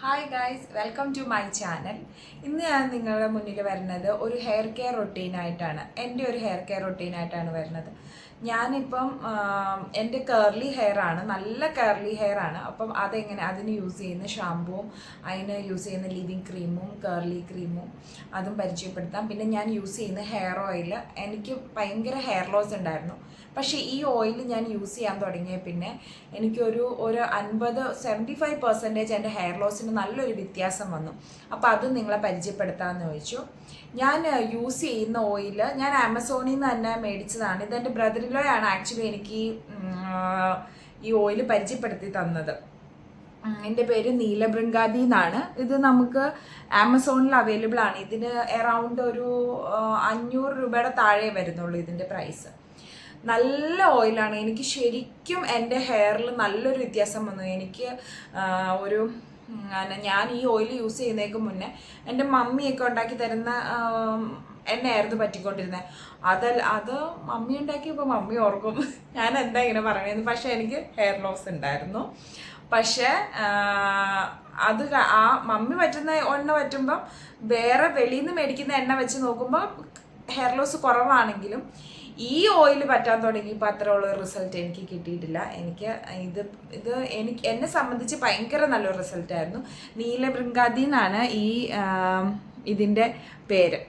Hi guys, welcome to my channel. ഇന്ന് ഞാൻ നിങ്ങളുടെ മുന്നിൽ വരുന്നത് ഒരു ഹെയർ കെയർ റൊട്ടീനായിട്ടാണ്. എൻ്റെ ഒരു ഹെയർ കെയർ റൊട്ടീനായിട്ടാണ് വരുന്നത്. ഞാനിപ്പം എൻ്റെ കേർലി ഹെയർ ആണ്, നല്ല കേർലി ഹെയർ ആണ്. അപ്പം അതെങ്ങനെ അതിന് യൂസ് ചെയ്യുന്ന ഷാമ്പുവും അതിന് യൂസ് ചെയ്യുന്ന ലിവിങ് ക്രീമും കേർലി ക്രീമും അതും പരിചയപ്പെടുത്താം. പിന്നെ ഞാൻ യൂസ് ചെയ്യുന്ന ഹെയർ ഓയിൽ, എനിക്ക് ഭയങ്കര ഹെയർ ലോസ് ഉണ്ടായിരുന്നു. പക്ഷേ ഈ ഓയിൽ ഞാൻ യൂസ് ചെയ്യാൻ തുടങ്ങിയ പിന്നെ എനിക്കൊരു 75% എൻ്റെ ഹെയർ ലോസിന് നല്ലൊരു വ്യത്യാസം വന്നു. അപ്പോൾ അത് നിങ്ങളെ പരിചയപ്പെടുത്താമെന്ന് ചോദിച്ചു. ഞാൻ യൂസ് ചെയ്യുന്ന ഓയിൽ ഞാൻ ആമസോണിൽ നിന്ന് തന്നെ മേടിച്ചതാണ്. ഇതെൻ്റെ ബ്രദറിലോയാണ് ആക്ച്വലി എനിക്ക് ഈ ഓയിൽ പരിചയപ്പെടുത്തി തന്നത്. എൻ്റെ പേര് നീലബൃങ്കാതി എന്നാണ്. ഇത് നമുക്ക് ആമസോണിൽ അവൈലബിൾ ആണ്. ഇതിന് അറൗണ്ട് ഒരു 500 രൂപയുടെ താഴെ വരുന്നുള്ളൂ ഇതിൻ്റെ പ്രൈസ്. നല്ല ഓയിലാണ്. എനിക്ക് ശരിക്കും എൻ്റെ ഹെയറിൽ നല്ലൊരു വ്യത്യാസം വന്നു. എനിക്ക് ഒരു ഞാൻ ഈ ഓയിൽ യൂസ് ചെയ്യുന്നതിന് മുന്നേ എൻ്റെ മമ്മിയൊക്കെ ഉണ്ടാക്കി തരുന്ന എണ്ണയായിരുന്നു പറ്റിക്കൊണ്ടിരുന്നത്. അത് മമ്മി ഉണ്ടാക്കിയപ്പോൾ മമ്മി ഓർക്കും ഞാൻ എന്താ ഇങ്ങനെ പറയണതെന്ന്. പക്ഷേ എനിക്ക് ഹെയർ ലോസ് ഉണ്ടായിരുന്നു. പക്ഷേ അത് ആ മമ്മി പറ്റുന്ന എണ്ണ പറ്റുമ്പം വേറെ വെളിയിൽ നിന്ന് മേടിക്കുന്ന എണ്ണ വെച്ച് നോക്കുമ്പോൾ ഹെയർ ലോസ് കുറവാണെങ്കിലും ഈ ഓയിൽ പറ്റാൻ തുടങ്ങിയപ്പോൾ അത്രയുള്ള റിസൾട്ട് എനിക്ക് കിട്ടിയിട്ടില്ല. എന്നെ സംബന്ധിച്ച് ഭയങ്കര നല്ലൊരു റിസൾട്ടായിരുന്നു. നീലബൃങ്കാതി എന്നാണ് ഇതിൻ്റെ പേര്.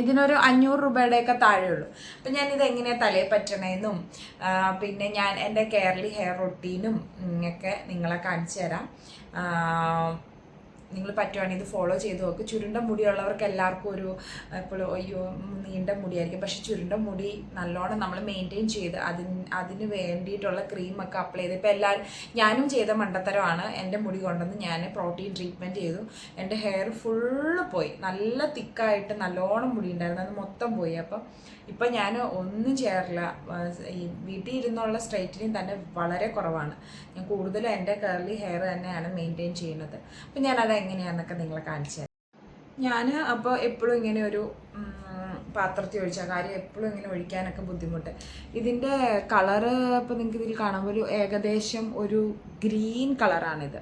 ഇതിനൊരു 500 രൂപയുടെയൊക്കെ താഴെയുള്ളൂ. അപ്പം ഞാനിത് എങ്ങനെയാണ് തലയിൽ പറ്റണമെന്നും പിന്നെ ഞാൻ എൻ്റെ കേർലി ഹെയർ റൊട്ടീനും ഒക്കെ നിങ്ങളെ കാണിച്ചു തരാം. നിങ്ങൾ പറ്റുവാണെങ്കിൽ ഇത് ഫോളോ ചെയ്ത് നോക്ക്. ചുരുണ്ട മുടിയുള്ളവർക്ക് എല്ലാവർക്കും എപ്പോഴും അയ്യോ നീണ്ട മുടിയായിരിക്കും. പക്ഷെ ചുരുണ്ട മുടി നല്ലോണം നമ്മൾ മെയിൻറ്റെയിൻ ചെയ്ത് അതിന് വേണ്ടിയിട്ടുള്ള ക്രീമൊക്കെ അപ്ലൈ ചെയ്ത് ഇപ്പോൾ ഞാനും ചെയ്ത മണ്ടത്തരമാണ്. എൻ്റെ മുടി കൊണ്ടുവന്ന് ഞാൻ പ്രോട്ടീൻ ട്രീറ്റ്മെൻറ്റ് ചെയ്തു. എൻ്റെ ഹെയർ ഫുള്ള് പോയി. നല്ല തിക്കായിട്ട് നല്ലോണം മുടി ഉണ്ടായിരുന്നു, അത് മൊത്തം പോയി. ഇപ്പം ഞാൻ ഒന്നും ചെയ്യാറില്ല. ഈ വീട്ടിൽ ഇരുന്നുള്ള സ്ട്രൈറ്റനിങ് തന്നെ വളരെ കുറവാണ്. ഞാൻ കൂടുതലും എൻ്റെ കേർലി ഹെയർ തന്നെയാണ് മെയിൻറ്റെയിൻ ചെയ്യുന്നത്. അപ്പം ഞാനത് എങ്ങനെയാണെന്നൊക്കെ നിങ്ങളെ കാണിച്ചു തരാം. ഞാൻ അപ്പോൾ എപ്പോഴും ഇങ്ങനെ ഒരു പാത്രത്തിൽ ഒഴിച്ച കാര്യം എപ്പോഴും ഇങ്ങനെ ഒഴിക്കാനൊക്കെ ബുദ്ധിമുട്ട്. ഇതിൻ്റെ കളറ് ഇപ്പോൾ നിങ്ങൾക്ക് ഇതിൽ കാണുമ്പോൾ ഏകദേശം ഒരു ഗ്രീൻ കളറാണിത്.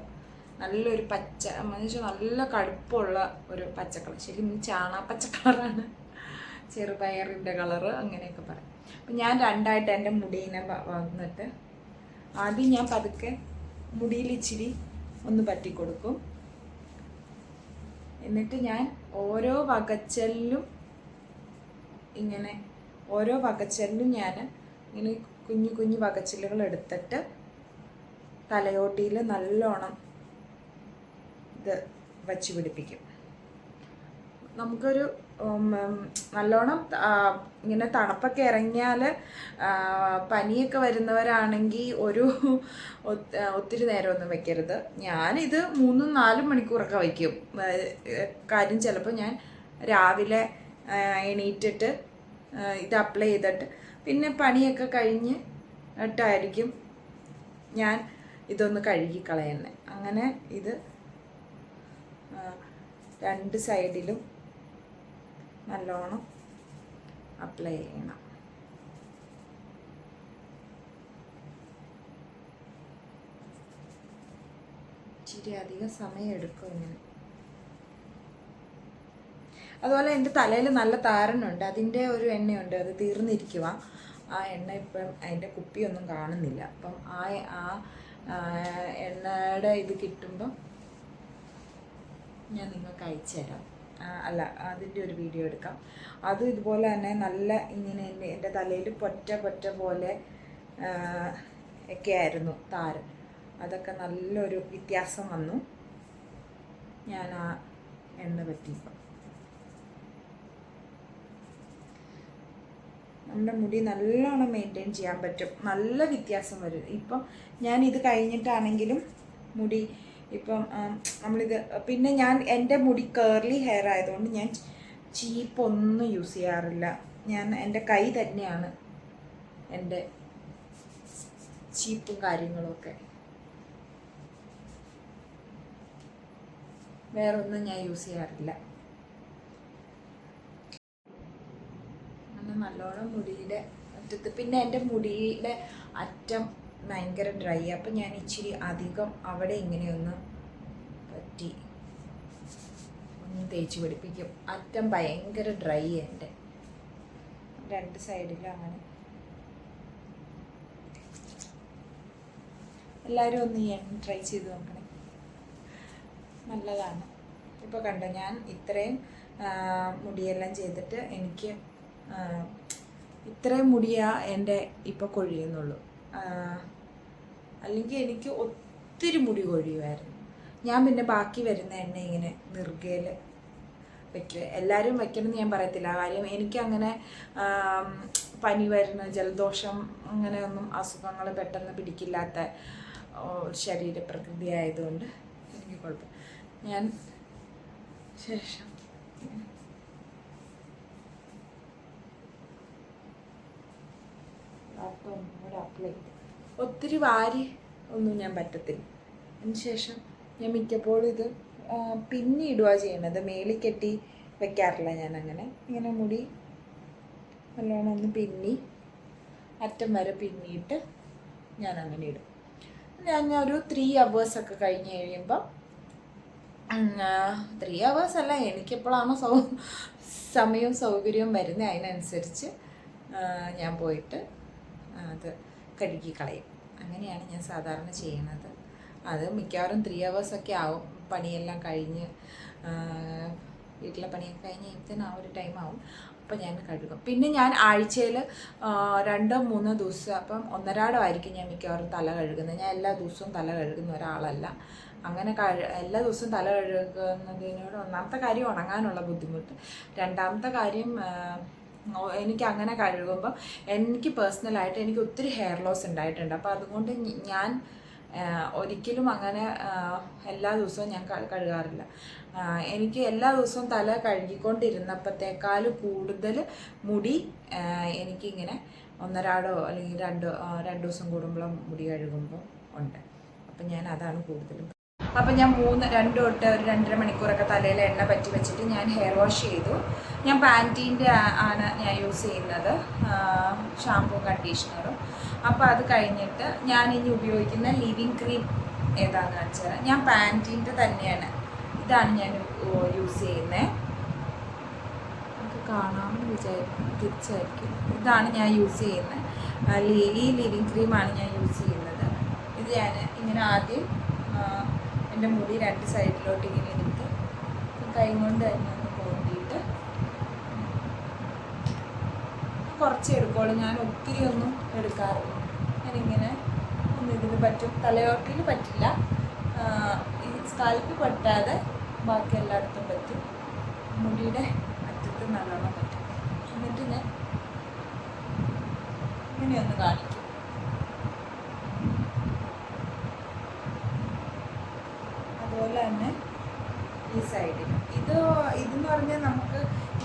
നല്ലൊരു പച്ച എന്നുവെച്ചാൽ നല്ല കടുപ്പമുള്ള ഒരു പച്ചക്കളർ. ശരിക്കും ചാണാപ്പച്ച കളറാണ്, ചെറുപയറിൻ്റെ കളറ് അങ്ങനെയൊക്കെ പറയും. അപ്പം ഞാൻ രണ്ടായിട്ട് എൻ്റെ മുടീനെ വന്നിട്ട് ആദ്യം ഞാൻ പതുക്കെ മുടിയിൽ ഇച്ചിരി ഒന്ന് പറ്റിക്കൊടുക്കും. എന്നിട്ട് ഞാൻ ഓരോ വകച്ചലിലും ഞാൻ ഇങ്ങനെ കുഞ്ഞു കുഞ്ഞു വകച്ചലുകൾ എടുത്തിട്ട് തലയോട്ടിയിൽ നല്ലോണം ഇത് വച്ച് പിടിപ്പിക്കും. നമുക്കൊരു നല്ലോണം ഇങ്ങനെ തണുപ്പൊക്കെ ഇറങ്ങിയാൽ പനിയൊക്കെ വരുന്നവരാണെങ്കിൽ ഒത്തിരി നേരമൊന്നും വെക്കരുത്. ഞാനിത് 3-4 മണിക്കൂറൊക്കെ വയ്ക്കും. കാര്യം ചിലപ്പോൾ ഞാൻ രാവിലെ എണീറ്റിട്ട് ഇത് അപ്ലൈ ചെയ്തിട്ട് പിന്നെ പണിയൊക്കെ കഴിഞ്ഞിട്ടായിരിക്കും ഞാൻ ഇതൊന്ന് കഴുകി കളയുന്നത്. അങ്ങനെ ഇത് 2 സൈഡിലും നല്ലോണം അപ്ലൈ ചെയ്യണം. ഇച്ചിരി അധികം സമയം എടുക്കും ഇങ്ങനെ. അതുപോലെ എൻ്റെ തലയിൽ നല്ല താരനുണ്ട്, അതിൻ്റെ ഒരു എണ്ണയുണ്ട്, അത് തീർന്നിരിക്കുക. ആ എണ്ണ ഇപ്പം അതിൻ്റെ കുപ്പിയൊന്നും കാണുന്നില്ല. അപ്പം ആ എണ്ണയുടെ ഇത് കിട്ടുമ്പം ഞാൻ നിങ്ങൾക്ക് അയച്ചു തരാം. അതിൻ്റെ ഒരു വീഡിയോ എടുക്കാം. അതും ഇതുപോലെ തന്നെ നല്ല ഇങ്ങനെ എൻ്റെ തലയിൽ പൊറ്റ പോലെ ഒക്കെ ആയിരുന്നു താരൻ. അതൊക്കെ നല്ലൊരു വ്യത്യാസം വന്നു ഞാൻ ആ എണ്ണ പറ്റിയപ്പോൾ. നമ്മുടെ മുടി നല്ലോണം മെയിൻറ്റെയിൻ ചെയ്യാൻ പറ്റും, നല്ല വ്യത്യാസം വരും. ഇപ്പം ഞാനിത് കഴിഞ്ഞിട്ടാണെങ്കിലും മുടി ഇപ്പം നമ്മളിത് പിന്നെ ഞാൻ എൻ്റെ മുടി കേർലി ഹെയർ ആയതുകൊണ്ട് ഞാൻ ചീപ്പൊന്നും യൂസ് ചെയ്യാറില്ല. എൻ്റെ കൈ തന്നെയാണ് എൻ്റെ ചീപ്പും കാര്യങ്ങളുമൊക്കെ. വേറൊന്നും ഞാൻ യൂസ് ചെയ്യാറില്ല. അങ്ങനെ നല്ലോണം മുടിയുടെ അറ്റത്ത്, പിന്നെ എൻ്റെ മുടിയുടെ അറ്റം ഭയങ്കര ഡ്രൈ. അപ്പം ഞാൻ ഇച്ചിരി അധികം അവിടെ ഇങ്ങനെയൊന്ന് പറ്റി ഒന്ന് തേച്ച് പിടിപ്പിക്കും. അറ്റം ഭയങ്കര ഡ്രൈ എൻ്റെ, രണ്ട് സൈഡിലും അങ്ങനെ. എല്ലാവരും ഒന്ന് ഈ എണ്ണ ട്രൈ ചെയ്ത് നോക്കണേ, നല്ലതാണ്. ഇപ്പോൾ കണ്ടോ, ഞാൻ ഇത്രയും മുടിയെല്ലാം ചെയ്തിട്ട് എനിക്ക് ഇത്രയും മുടിയാ എൻ്റെ ഇപ്പോൾ കൊഴിയുന്നുള്ളൂ. അല്ലെങ്കിൽ എനിക്ക് ഒത്തിരി മുടി കൊഴിയുമായിരുന്നു. ഞാൻ പിന്നെ ബാക്കി വരുന്ന എണ്ണ ഇങ്ങനെ നെറുകയിൽ വയ്ക്കുക. എല്ലാവരും വയ്ക്കണമെന്ന് ഞാൻ പറയത്തില്ല, കാര്യം എനിക്കങ്ങനെ പനി വരുന്ന ജലദോഷം അങ്ങനെയൊന്നും അസുഖങ്ങൾ പെട്ടെന്ന് പിടിക്കില്ലാത്ത ശരീരപ്രകൃതി ആയതുകൊണ്ട് എനിക്ക് കുഴപ്പം. ഞാൻ ശേഷം അപ്ലൈ ചെയ്ത് ഒത്തിരി വാരി ഒന്നും ഞാൻ പറ്റത്തില്ല. അതിനുശേഷം ഞാൻ മിക്കപ്പോഴും ഇത് പിന്നി ഇടുക ചെയ്യണത്, മേളിൽ കെട്ടി വെക്കാറില്ല ഞാൻ. അങ്ങനെ ഇങ്ങനെ മുടി നല്ലോണം ഒന്ന് പിന്നി അറ്റം വരെ പിന്നിയിട്ട് ഞാൻ അങ്ങനെ ഇടും. ഞാൻ ഒരു 3 hours ഒക്കെ കഴിഞ്ഞ് കഴിയുമ്പോൾ 3 hours അല്ല, എനിക്കെപ്പോഴാണോ സമയവും സൗകര്യവും വരുന്നത് അതിനനുസരിച്ച് ഞാൻ പോയിട്ട് അത് കഴുകി കളയും. അങ്ങനെയാണ് ഞാൻ സാധാരണ ചെയ്യുന്നത്. അത് മിക്കവാറും 3 hours ഒക്കെ ആവും. പണിയെല്ലാം കഴിഞ്ഞ് വീട്ടിലെ പണിയൊക്കെ കഴിഞ്ഞ് കഴിയുമ്പത്തേന് ആ ഒരു ടൈം ആവും. അപ്പം ഞാൻ കഴുകും. പിന്നെ ഞാൻ ആഴ്ചയിൽ 2-3 ദിവസം, അപ്പം ഒന്നരാടമായിരിക്കും ഞാൻ മിക്കവാറും തല കഴുകുന്നത്. ഞാൻ എല്ലാ ദിവസവും തല കഴുകുന്ന ഒരാളല്ല. അങ്ങനെ എല്ലാ ദിവസവും തല കഴുകുന്നതിനോട് ഒന്നാമത്തെ കാര്യം ഉണങ്ങാനുള്ള ബുദ്ധിമുട്ട്, രണ്ടാമത്തെ കാര്യം എനിക്ക് അങ്ങനെ കഴുകുമ്പം എനിക്ക് പേഴ്സണലായിട്ട് എനിക്ക് ഒത്തിരി ഹെയർ ലോസ് ഉണ്ടായിട്ടുണ്ട്. അപ്പോൾ അതുകൊണ്ട് ഞാൻ ഒരിക്കലും അങ്ങനെ എല്ലാ ദിവസവും ഞാൻ കഴുകാറില്ല. എനിക്ക് എല്ലാ ദിവസവും തല കഴുകിക്കൊണ്ടിരുന്നപ്പോഴത്തേക്കാളും കൂടുതൽ മുടി എനിക്കിങ്ങനെ ഒന്നരാടോ അല്ലെങ്കിൽ 2 ദിവസം കൂടുമ്പോഴും മുടി കഴുകുമ്പോൾ ഉണ്ട്. അപ്പം ഞാൻ അതാണ് കൂടുതലും. അപ്പം ഞാൻ 2 തൊട്ട് ഒരു 2.5 മണിക്കൂറൊക്കെ തലയിൽ എണ്ണ പറ്റി വെച്ചിട്ട് ഞാൻ ഹെയർ വാഷ് ചെയ്തു. ഞാൻ പാൻറ്റീൻ്റെ ആണ് ഞാൻ യൂസ് ചെയ്യുന്നത്, ഷാമ്പൂ കണ്ടീഷണറും. അപ്പോൾ അത് കഴിഞ്ഞിട്ട് ഞാൻ ഇനി ഉപയോഗിക്കുന്ന ലിവിങ് ക്രീം ഏതാണെന്ന് കാണിച്ചു തരാം. ഞാൻ പാൻറ്റീൻ്റെ തന്നെയാണ്, ഇതാണ് ഞാൻ യൂസ് ചെയ്യുന്നത്. നമുക്ക് കാണാമെന്ന് തിരിച്ചായിരിക്കും. ഇതാണ് ഞാൻ യൂസ് ചെയ്യുന്നത്, ഈ ലിവിങ് ക്രീമാണ് ഞാൻ യൂസ് ചെയ്യുന്നത്. ഇത് ഞാൻ ഇങ്ങനെ ആദ്യം എൻ്റെ മുടി 2 സൈഡിലോട്ട് ഇങ്ങനെ എടുത്ത് കൈ കൊണ്ട് തന്നെ ഒന്ന് കോണ്ടിയിട്ട് കുറച്ച് എടുക്കുള്ളൂ. ഞാൻ ഒത്തിരി ഒന്നും എടുക്കാറില്ല. ഞാനിങ്ങനെ ഒന്ന് ഇതിന് പറ്റും, തലയോട്ടിൽ പറ്റില്ല, ഈ സ്കാൽപ്പിൽ പറ്റാതെ ബാക്കി എല്ലായിടത്തും പറ്റും. മുടിയുടെ അറ്റത്ത് നല്ലോണം പറ്റും. എന്നിട്ട് ഞാൻ ഇങ്ങനെയൊന്ന് കാണിക്കും. അതുപോലെ തന്നെ ഈ സൈഡിൽ ഇതെന്ന് പറഞ്ഞാൽ നമുക്ക്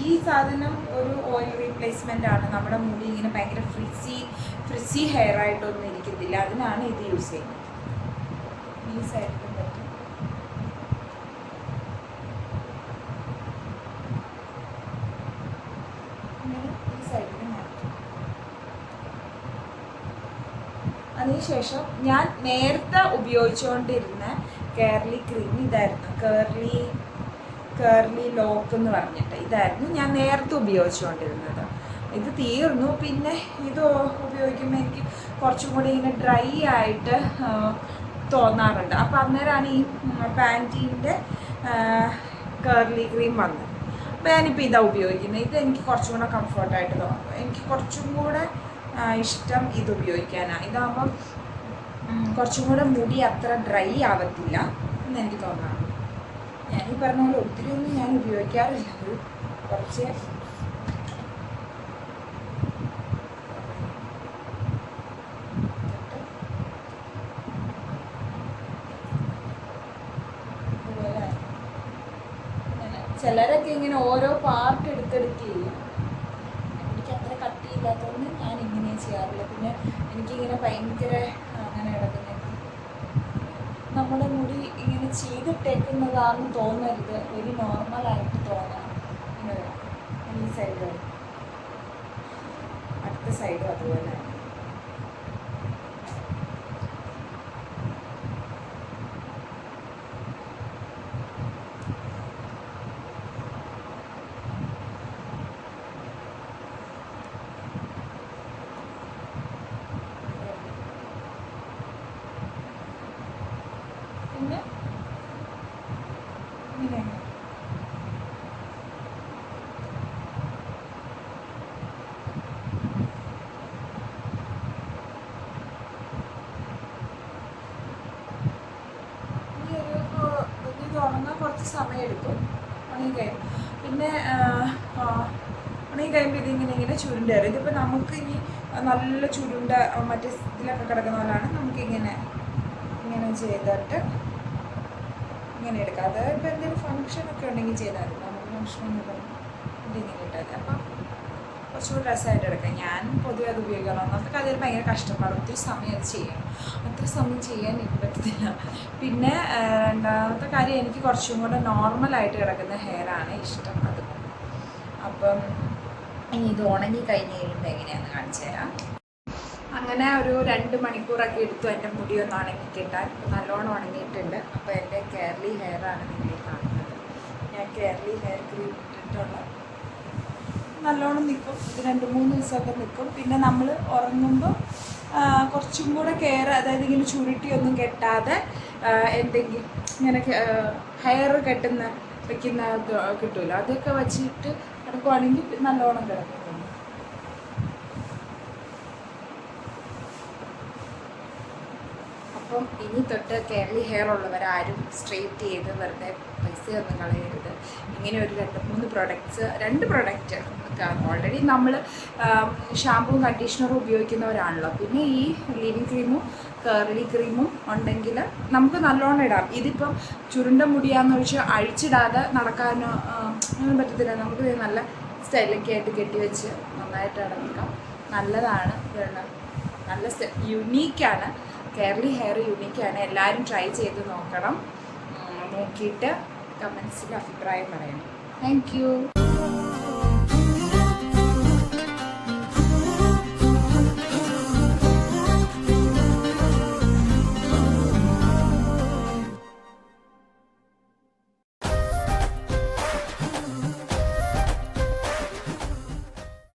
ഈ സാധനം ഒരു ഓയിൽ റീപ്ലേസ്മെൻ്റ് ആണ്. നമ്മുടെ മുടി ഇങ്ങനെ ഭയങ്കര ഫ്രിസി ഹെയർ ആയിട്ടൊന്നും ഇരിക്കത്തില്ല, അതിനാണ് ഇത് യൂസ് ചെയ്യുന്നത്. ഈ സൈഡിലും പറ്റും. ഇങ്ങനെ ഈ സൈഡിലും മാറ്റും. അതിനുശേഷം ഞാൻ നേരത്തെ ഉപയോഗിച്ചുകൊണ്ടിരുന്ന കേർലി ക്രീം ഇതായിരുന്നു, കേർലി ലോക്ക് എന്ന് പറഞ്ഞിട്ട് ഇതായിരുന്നു ഞാൻ നേരത്തെ ഉപയോഗിച്ചുകൊണ്ടിരുന്നത്. ഇത് തീർന്നു. പിന്നെ ഇത് ഉപയോഗിക്കുമ്പോൾ എനിക്ക് കുറച്ചും കൂടി ഇങ്ങനെ ഡ്രൈ ആയിട്ട് തോന്നാറുണ്ട്. അപ്പോൾ അന്നേരമാണ് ഈ പാൻറ്റീൻ്റെ കേർലി ക്രീം വന്നത്. അപ്പോൾ ഞാനിപ്പോൾ ഇതാണ് ഉപയോഗിക്കുന്നത്. ഇത് എനിക്ക് കുറച്ചും കൂടെ കംഫർട്ടായിട്ട് തോന്നുന്നു. എനിക്ക് കുറച്ചും കൂടെ ഇഷ്ടം ഇത് ഉപയോഗിക്കാനാണ്. ഇതാകുമ്പം കുറച്ചും കൂടെ മുടി അത്ര ഡ്രൈ ആവത്തില്ല എന്ന് എനിക്ക് തോന്നാറ്. ഞാനീ പറഞ്ഞ പോലെ ഒത്തിരി ഒന്നും ഞാൻ ഉപയോഗിക്കാറില്ല, ഒരു കുറച്ച് ചിലരൊക്കെ ഇങ്ങനെ ഓരോ പാർട്ട് എടുത്തെടുത്ത് ചെയ്യും. എനിക്ക് അത്ര കട്ടിയില്ലാത്തതുകൊണ്ട് ഞാൻ ഇങ്ങനെ ചെയ്യാറില്ല. പിന്നെ എനിക്കിങ്ങനെ ഭയങ്കര അങ്ങനെ കിടക്കുന്നത് നമ്മുടെ മുടി ഇങ്ങനെ ചെയ്തിട്ടേക്കുന്നതാണെന്ന് തോന്നരുത്, ഒരു നോർമലായിട്ട് തോന്നണം. ഇങ്ങനെ ഈ സൈഡ് അടുത്ത സൈഡും അതുപോലെ. ഇങ്ങനെ ഇങ്ങനെ ഇത് ഉണങ്ങാൻ കുറച്ച് സമയം എടുക്കും. ഉണങ്ങി കഴിയും. പിന്നെ ഉണങ്ങി കഴിയുമ്പോൾ ഇതിങ്ങനെ ചുരുണ്ട വരും. ഇതിപ്പോൾ നമുക്ക് ഇനി നല്ല ചുരുണ്ട മറ്റേ ഇതിലൊക്കെ കിടക്കുന്ന പോലാണ് നമുക്കിങ്ങനെ ചെയ്തിട്ട് ഇങ്ങനെ എടുക്കാം. അത് ഇപ്പോൾ എന്തെങ്കിലും ഫങ്ഷനൊക്കെ ഉണ്ടെങ്കിൽ ചെയ്താൽ മതി. നമുക്ക് ഫങ്ഷനൊന്നും ഇതിങ്ങനെ ഇട്ടാൽ മതി. അപ്പം കുറച്ചുകൂടി രസമായിട്ട് എടുക്കാം. ഞാൻ പൊതുവെ അത് ഉപയോഗിക്കണം. ഒന്നാമത്തെ കാര്യം ഭയങ്കര കഷ്ടപ്പാട്, ഒത്തിരി സമയം അത് ചെയ്യണം. അത്ര സമയം ചെയ്യാൻ എനിക്ക് പറ്റത്തില്ല. പിന്നെ രണ്ടാമത്തെ കാര്യം, എനിക്ക് കുറച്ചും കൂടെ നോർമലായിട്ട് കിടക്കുന്ന ഹെയറാണ് ഇഷ്ടം. അത് അപ്പം ഇനി ഇത് ഉണങ്ങി കഴിഞ്ഞ് കഴിയുമ്പോൾ എങ്ങനെയാണെന്ന് കാണിച്ചു തരാം. അങ്ങനെ ഒരു 2 മണിക്കൂറൊക്കെ എടുത്തു എൻ്റെ മുടി ഒന്ന് ഉണങ്ങി കിട്ടാൻ. നല്ലോണം ഉണങ്ങിയിട്ടുണ്ട്. അപ്പോൾ എൻ്റെ കേരളി ഹെയറാണ് നിങ്ങൾ കാണുന്നത്. ഞാൻ കേരളി ഹെയർ ക്രീം ഇട്ടിട്ടുള്ള നല്ലോണം നിൽക്കും. ഇത് 2-3 ദിവസമൊക്കെ നിൽക്കും. പിന്നെ നമ്മൾ ഉറങ്ങുമ്പോൾ കുറച്ചും കൂടെ കെയർ, അതായത് ഇങ്ങനെ ചുരുട്ടിയൊന്നും കെട്ടാതെ എന്തെങ്കിലും ഇങ്ങനെ ഹെയർ വെക്കുന്ന കിട്ടുമല്ലോ, അതൊക്കെ വെച്ചിട്ട് കിടക്കുവാണെങ്കിൽ നല്ലോണം കിടക്കും. അപ്പം ഇനി തൊട്ട് കേരളി ഹെയർ ഉള്ളവരാരും സ്ട്രെയിറ്റ് ചെയ്ത് വെറുതെ പൈസയൊന്നും കളയരുത്. ഇങ്ങനെ ഒരു 2-3 പ്രൊഡക്ട്സ്, 2 പ്രൊഡക്റ്റ് ഓൾറെഡി നമ്മൾ ഷാമ്പുവും കണ്ടീഷണറും ഉപയോഗിക്കുന്നവരാണല്ലോ. പിന്നെ ഈ ലീവിങ് ക്രീമും കേർലി ക്രീമും ഉണ്ടെങ്കിൽ നമുക്ക് നല്ലോണം ഇടാം. ഇതിപ്പം ചുരുണ്ട മുടിയാന്ന് വെച്ചാൽ അഴിച്ചിടാതെ നടക്കാനോ ഒന്നും പറ്റത്തില്ല. നമുക്ക് നല്ല സ്റ്റൈലൊക്കെ ആയിട്ട് കെട്ടിവെച്ച് നന്നായിട്ട് നടക്കാം. നല്ലതാണ്. നല്ല യുണീക്കാണ്. കേരളി ഹെയർ യുണീക്കാണ്. എല്ലാവരും ട്രൈ ചെയ്ത് നോക്കണം. നോക്കിയിട്ട് കമൻസിൽ അഭിപ്രായം പറയണം. Thank you.